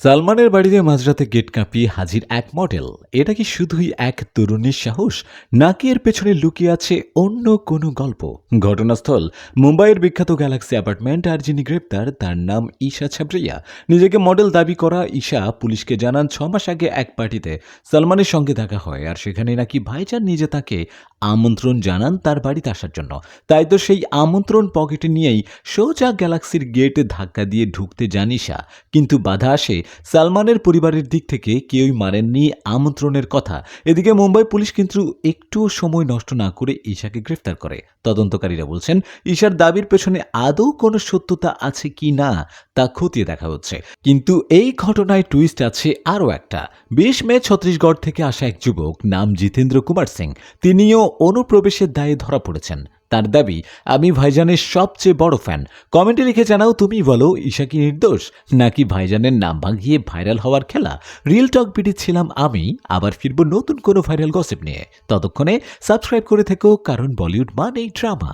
সালমানের বাড়িতে মাঝরাতে গেট কাঁপিয়ে হাজির এক মডেল। এটা কি শুধুই এক তরুণীর সাহস, নাকি এর পেছনে লুকিয়ে আছে অন্য কোনো গল্প? ঘটনাস্থল মুম্বাইয়ের বিখ্যাত গ্যালাক্সি অ্যাপার্টমেন্ট। আর যিনি গ্রেপ্তার তার নাম ঈশা ছাবরিয়া। নিজেকে মডেল দাবি করা ঈশা পুলিশকে জানান 6 মাস আগে এক পার্টিতে সালমানের সঙ্গে দেখা হয়, আর সেখানে নাকি ভাইজান নিজে তাকে আমন্ত্রণ জানান তার বাড়িতে আসার জন্য। তাই তো সেই আমন্ত্রণ পকেটে নিয়েই সোজা গ্যালাক্সির গেটে ধাক্কা দিয়ে ঢুকতে যান ঈশা। কিন্তু বাধা আসে সালমানের পরিবারের দিক থেকে, কেউই মানেননি আমন্ত্রণের কথা। এদিকে মুম্বাই পুলিশ কিন্তু একটু সময় নষ্ট না করে ঈশাকে গ্রেফতার করে। তদন্তকারীরা বলছেন ঈশার দাবির পেছনে আদৌ কোনো সত্যতা আছে কি না তা খতিয়ে দেখা হচ্ছে। কিন্তু এই ঘটনায় টুইস্ট আছে আরও একটা। 20 মে ছত্তিশগড় থেকে আসা এক যুবক নাম জিতেন্দ্র কুমার সিং, তিনিও অনুপ্রবেশের দায়ে ধরা পড়েছেন। তার দাবি, আমি ভাইজানের সবচেয়ে বড় ফ্যান। কমেন্টে লিখে জানাও, তুমি বলো ঈশা কি নির্দোষ, নাকি ভাইজানের নাম ভাঙিয়ে ভাইরাল হওয়ার খেলা? রিল টক বিডি ছিলাম আমি, আবার ফিরবো নতুন কোনো ভাইরাল গসিপ নিয়ে। ততক্ষণে সাবস্ক্রাইব করে থেকো, কারণ বলিউড মানেই ড্রামা।